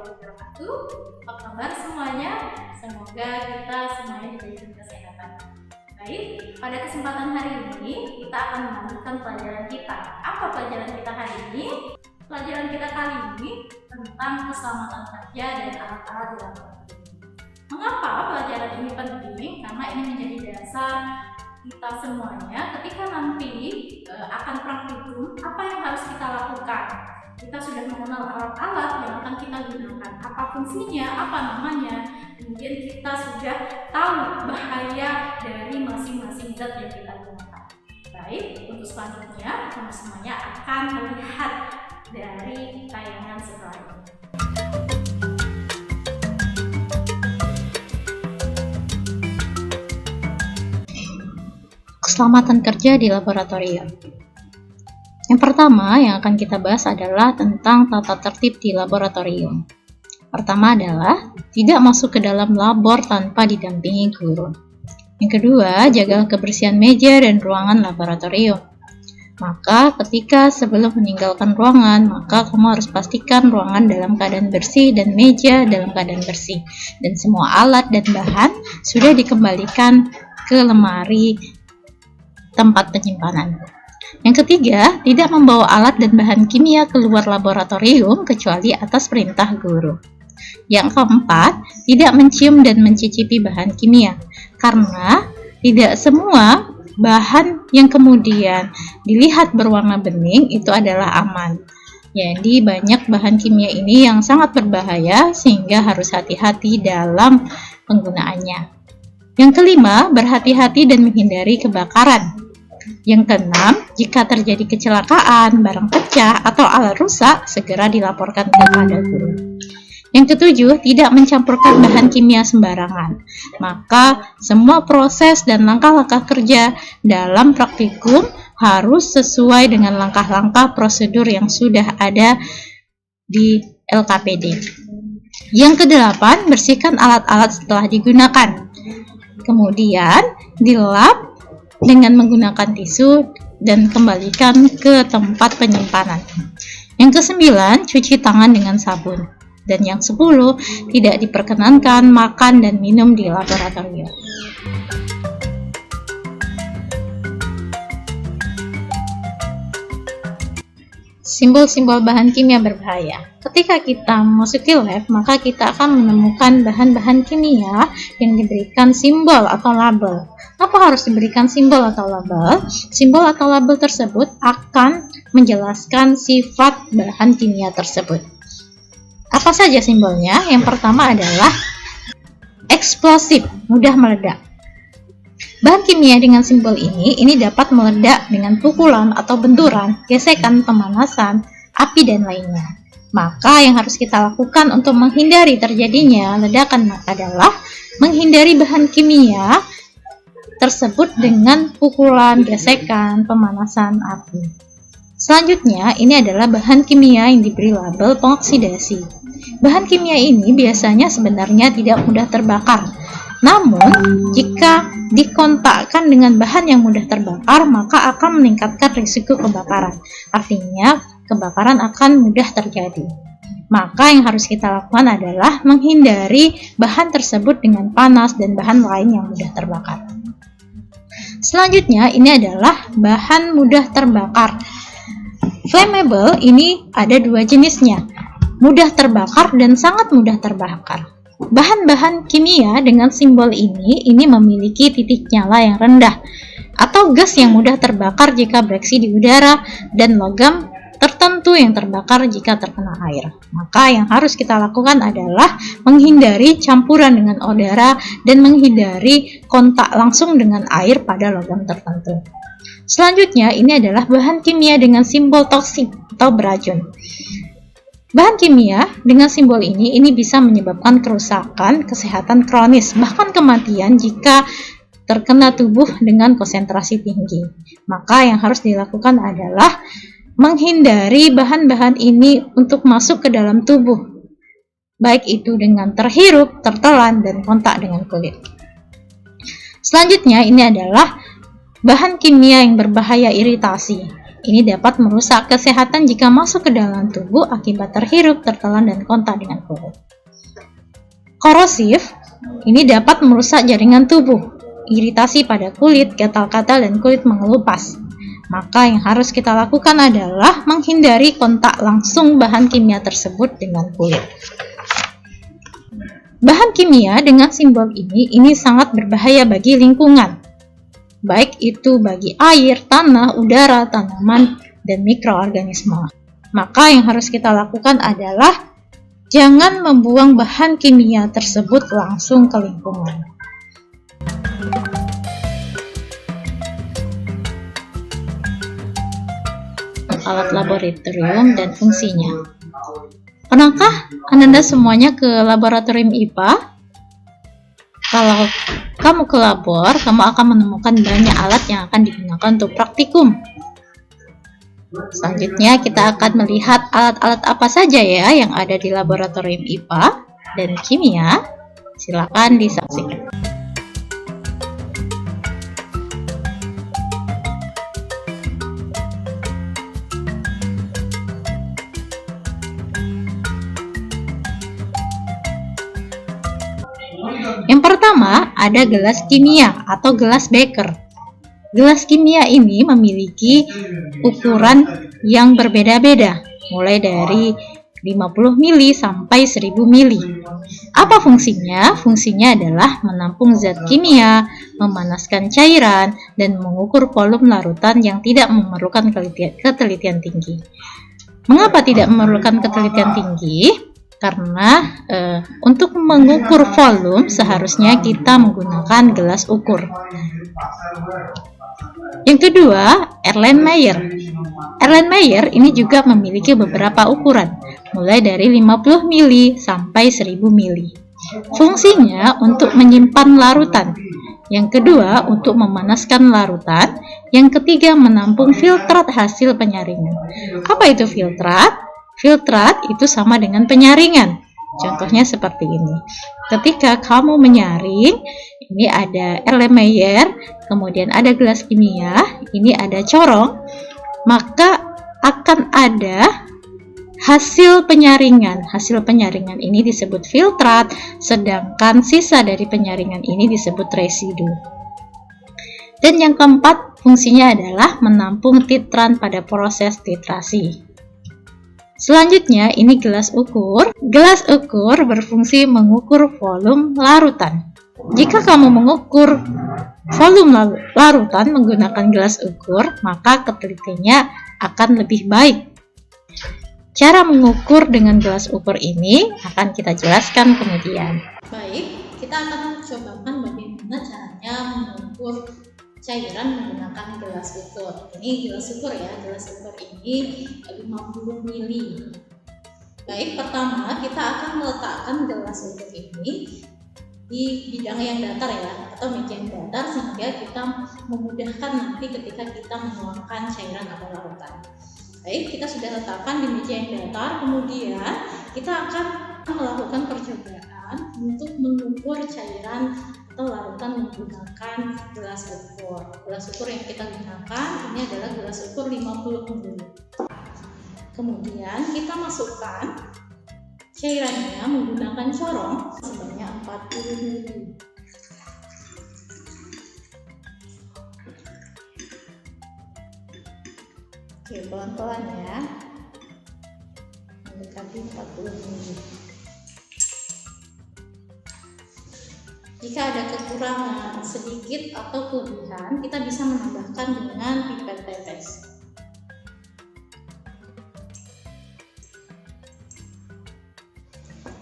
wabarakatuh. Apa kabar semuanya? Semoga kita semuanya diberikan kesehatan. Baik, pada kesempatan hari ini kita akan melanjutkan pelajaran kita. Apa pelajaran kita hari ini? Pelajaran kita kali ini tentang keselamatan kerja dan alat-alat di laboratorium. Mengapa pelajaran ini penting? Karena ini menjadi dasar kita semuanya ketika nanti akan praktikum, apa yang harus kita lakukan. Kita sudah mengenal alat-alat yang akan kita gunakan, apa fungsinya, apa namanya, kemudian kita sudah tahu bahaya dari masing-masing zat yang kita gunakan. Baik, untuk selanjutnya teman semuanya akan melihat dari tayangan setelah ini. Keselamatan kerja di laboratorium. Yang pertama yang akan kita bahas adalah tentang tata tertib di laboratorium. Pertama adalah tidak masuk ke dalam labor tanpa didampingi guru. Yang kedua, jaga kebersihan meja dan ruangan laboratorium. Maka ketika sebelum meninggalkan ruangan, maka kamu harus pastikan ruangan dalam keadaan bersih dan meja dalam keadaan bersih. Dan semua alat dan bahan sudah dikembalikan ke lemari tempat penyimpanan. Yang ketiga, tidak membawa alat dan bahan kimia keluar laboratorium kecuali atas perintah guru. Yang keempat, tidak mencium dan mencicipi bahan kimia, karena tidak semua bahan yang kemudian dilihat berwarna bening itu adalah aman. Jadi banyak bahan kimia ini yang sangat berbahaya sehingga harus hati-hati dalam penggunaannya. Yang kelima, berhati-hati dan menghindari kebakaran. Yang keenam, jika terjadi kecelakaan, barang pecah, atau alat rusak, segera dilaporkan kepada guru. Yang ketujuh, tidak mencampurkan bahan kimia sembarangan. Maka, semua proses dan langkah-langkah kerja dalam praktikum harus sesuai dengan langkah-langkah prosedur yang sudah ada di LKPD. Yang kedelapan, bersihkan alat-alat setelah digunakan. Kemudian, dilap dengan menggunakan tisu dan kembalikan ke tempat penyimpanan. Yang kesembilan, cuci tangan dengan sabun. Dan yang 10, tidak diperkenankan makan dan minum di laboratorium. Simbol-simbol bahan kimia berbahaya. Ketika kita memasuki lab, maka kita akan menemukan bahan-bahan kimia yang diberikan simbol atau label. Apa harus diberikan simbol atau label? Simbol atau label tersebut akan menjelaskan sifat bahan kimia tersebut. Apa saja simbolnya? Yang pertama adalah eksplosif, mudah meledak. Bahan kimia dengan simbol ini dapat meledak dengan pukulan atau benturan, gesekan, pemanasan, api, dan lainnya. Maka yang harus kita lakukan untuk menghindari terjadinya ledakan adalah menghindari bahan kimia tersebut dengan pukulan, gesekan, pemanasan, api. Selanjutnya, ini adalah bahan kimia yang diberi label pengoksidasi. Bahan kimia ini biasanya sebenarnya tidak mudah terbakar. Namun, jika dikontakkan dengan bahan yang mudah terbakar, maka akan meningkatkan risiko kebakaran. Artinya, kebakaran akan mudah terjadi. Maka yang harus kita lakukan adalah menghindari bahan tersebut dengan panas dan bahan lain yang mudah terbakar. Selanjutnya, ini adalah bahan mudah terbakar. Flammable ini ada dua jenisnya, mudah terbakar dan sangat mudah terbakar. Bahan-bahan kimia dengan simbol ini memiliki titik nyala yang rendah, atau gas yang mudah terbakar jika bereaksi di udara, dan logam tertentu yang terbakar jika terkena air. Maka yang harus kita lakukan adalah menghindari campuran dengan udara dan menghindari kontak langsung dengan air pada logam tertentu. Selanjutnya, ini adalah bahan kimia dengan simbol toksik atau beracun. Bahan kimia dengan simbol ini bisa menyebabkan kerusakan kesehatan kronis, bahkan kematian jika terkena tubuh dengan konsentrasi tinggi. Maka yang harus dilakukan adalah menghindari bahan-bahan ini untuk masuk ke dalam tubuh, baik itu dengan terhirup, tertelan, dan kontak dengan kulit. Selanjutnya, ini adalah bahan kimia yang berbahaya iritasi. Ini dapat merusak kesehatan jika masuk ke dalam tubuh akibat terhirup, tertelan, dan kontak dengan kulit. Korosif, ini dapat merusak jaringan tubuh, iritasi pada kulit, gatal-gatal, dan kulit mengelupas. Maka yang harus kita lakukan adalah menghindari kontak langsung bahan kimia tersebut dengan kulit. Bahan kimia dengan simbol ini sangat berbahaya bagi lingkungan, baik itu bagi air, tanah, udara, tanaman, dan mikroorganisme. Maka yang harus kita lakukan adalah jangan membuang bahan kimia tersebut langsung ke lingkungan. Alat laboratorium dan fungsinya. Pernahkah Anda semuanya ke laboratorium IPA? Kalau kamu ke labor, kamu akan menemukan banyak alat yang akan digunakan untuk praktikum. Selanjutnya kita akan melihat alat-alat apa saja ya yang ada di laboratorium IPA dan kimia. Silakan disaksikan. Yang pertama, ada gelas kimia atau gelas beker. Gelas kimia ini memiliki ukuran yang berbeda-beda, mulai dari 50 mili sampai 1000 mili. Apa fungsinya? Fungsinya adalah menampung zat kimia, memanaskan cairan, dan mengukur volume larutan yang tidak memerlukan ketelitian tinggi. Mengapa tidak memerlukan ketelitian tinggi? Karena untuk mengukur volume seharusnya kita menggunakan gelas ukur. Yang kedua, Erlenmeyer. Erlenmeyer ini juga memiliki beberapa ukuran, mulai dari 50 mili sampai 1000 mili. Fungsinya untuk menyimpan larutan. Yang kedua, untuk memanaskan larutan. Yang ketiga, menampung filtrat hasil penyaringan. Apa itu filtrat? Filtrat itu sama dengan penyaringan. Contohnya seperti ini. Ketika kamu menyaring, ini ada Erlenmeyer, kemudian ada gelas kimia, ini ada corong, maka akan ada hasil penyaringan. Hasil penyaringan ini disebut filtrat, sedangkan sisa dari penyaringan ini disebut residu. Dan yang keempat, fungsinya adalah menampung titran pada proses titrasi. Selanjutnya, ini gelas ukur. Gelas ukur berfungsi mengukur volume larutan. Jika kamu mengukur volume larutan menggunakan gelas ukur, maka ketelitiannya akan lebih baik. Cara mengukur dengan gelas ukur ini akan kita jelaskan kemudian. Baik, kita akan cobakan bagaimana caranya mengukur cairan menggunakan gelas ukur. Ini gelas ukur ya, gelas ukur ini 50 mili. Baik, pertama kita akan meletakkan gelas ukur ini di bidang yang datar ya, atau meja yang datar, sehingga kita memudahkan nanti ketika kita menuangkan cairan atau larutan. Baik, kita sudah letakkan di meja yang datar, kemudian kita akan melakukan percobaan untuk mengukur cairan atau larutan menggunakan gelas ukur. Gelas ukur yang kita gunakan ini adalah gelas ukur 50 ml. Kemudian kita masukkan cairannya menggunakan corong sebanyak 40 ml. Oke, pelan-pelan ya. Mendekati 40 ml. Jika ada kekurangan sedikit atau kelebihan, kita bisa menambahkan dengan pipet tetes.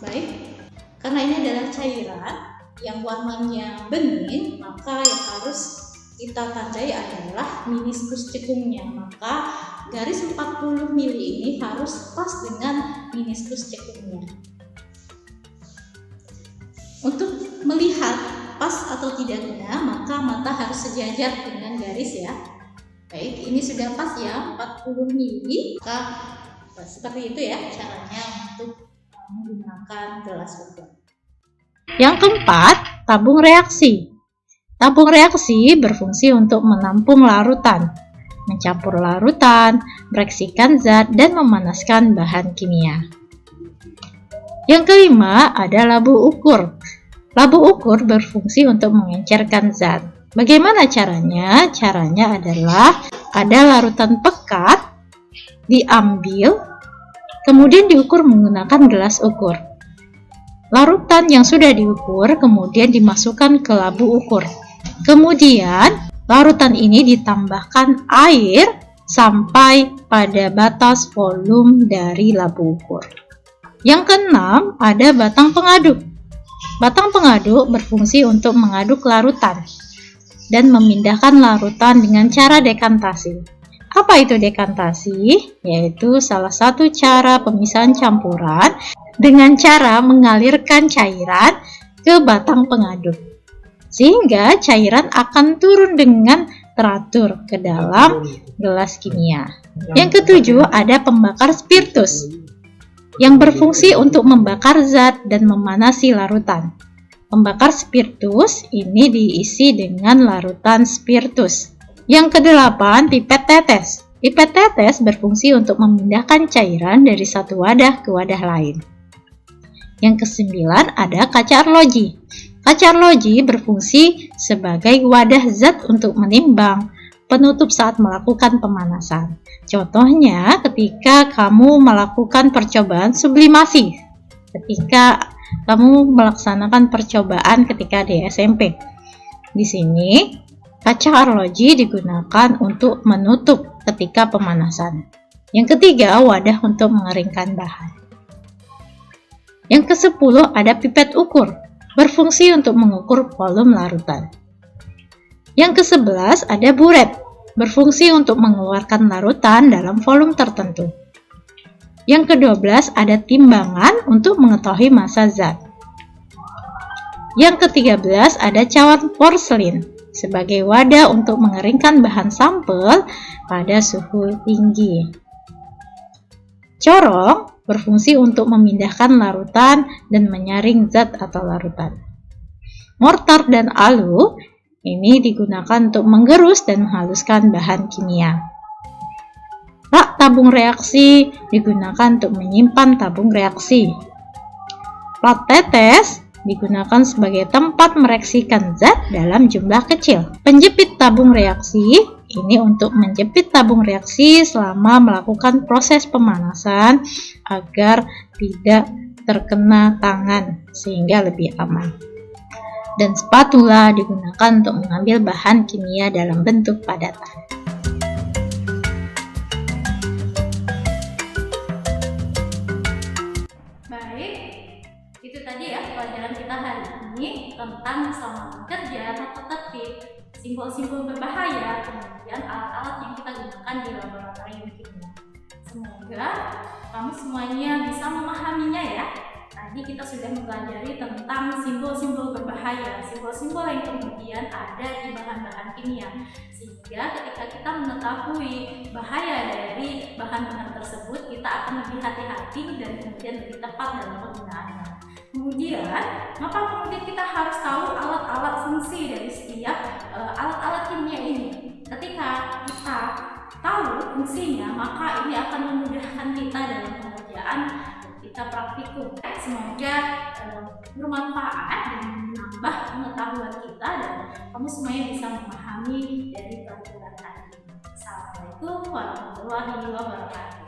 Baik, karena ini adalah cairan yang warnanya bening, maka yang harus kita tandai adalah meniskus cekungnya. Maka garis 40 mili ini harus pas dengan meniskus cekungnya. Untuk melihat pas atau tidaknya, maka mata harus sejajar dengan garis ya. Baik, ini sudah pas ya, 40 mili. Maka seperti itu ya caranya untuk menggunakan gelas ukur. Yang keempat, tabung reaksi. Tabung reaksi berfungsi untuk menampung larutan. mencampur larutan, mereaksikan zat, dan memanaskan bahan kimia. Yang kelima ada labu ukur. Labu ukur berfungsi untuk mengencerkan zat. Bagaimana caranya? Caranya adalah ada larutan pekat, diambil, kemudian diukur menggunakan gelas ukur. Larutan yang sudah diukur kemudian dimasukkan ke labu ukur. Kemudian larutan ini ditambahkan air sampai pada batas volume dari labu ukur. Yang keenam ada batang pengaduk. Batang pengaduk berfungsi untuk mengaduk larutan dan memindahkan larutan dengan cara dekantasi. Apa itu dekantasi? Yaitu salah satu cara pemisahan campuran dengan cara mengalirkan cairan ke batang pengaduk, sehingga cairan akan turun dengan teratur ke dalam gelas kimia. Yang ketujuh ada pembakar spiritus, yang berfungsi untuk membakar zat dan memanasi larutan. Pembakar spiritus ini diisi dengan larutan spiritus. Yang kedelapan, pipet tetes. Pipet tetes berfungsi untuk memindahkan cairan dari satu wadah ke wadah lain. Yang kesembilan, ada kaca arloji. Kaca arloji berfungsi sebagai wadah zat untuk menimbang, penutup saat melakukan pemanasan. Contohnya ketika kamu melakukan percobaan sublimasi, ketika kamu melaksanakan percobaan ketika di SMP. Di sini, kaca arloji digunakan untuk menutup ketika pemanasan. Yang ketiga, wadah untuk mengeringkan bahan. Yang ke-10 ada pipet ukur, berfungsi untuk mengukur volume larutan. Yang ke-11 ada buret, berfungsi untuk mengeluarkan larutan dalam volume tertentu. Yang ke-12 ada timbangan untuk mengetahui massa zat. Yang ke-13 ada cawan porselin sebagai wadah untuk mengeringkan bahan sampel pada suhu tinggi. Corong berfungsi untuk memindahkan larutan dan menyaring zat atau larutan. Mortar dan alu ini digunakan untuk menggerus dan menghaluskan bahan kimia. Rak tabung reaksi digunakan untuk menyimpan tabung reaksi. Plat tetes digunakan sebagai tempat mereaksikan zat dalam jumlah kecil. Penjepit tabung reaksi ini untuk menjepit tabung reaksi selama melakukan proses pemanasan agar tidak terkena tangan sehingga lebih aman. Dan spatula digunakan untuk mengambil bahan kimia dalam bentuk padatan. Itu tadi ya pelajaran kita hari ini tentang keselamatan kerja, tata tertib, simbol-simbol berbahaya, kemudian alat-alat yang kita gunakan di laboratorium kimia. Semoga kamu semuanya bisa memahaminya ya. Tadi kita sudah mempelajari tentang simbol-simbol berbahaya, simbol-simbol yang kemudian ada di bahan-bahan kimia. Sehingga ketika kita mengetahui bahaya dari bahan-bahan tersebut, kita akan lebih hati-hati dan kemudian lebih tepat dalam penggunaannya. Kemudian, maka kemudian kita harus tahu alat-alat fungsi dari setiap alat-alat kimia ini. Ketika kita tahu fungsinya, maka ini akan memudahkan kita dalam pengerjaan kita praktikum. Semoga bermanfaat dan menambah pengetahuan kita dan kamu semuanya bisa memahami dari pelajaran tadi. Assalamualaikum warahmatullahi wabarakatuh.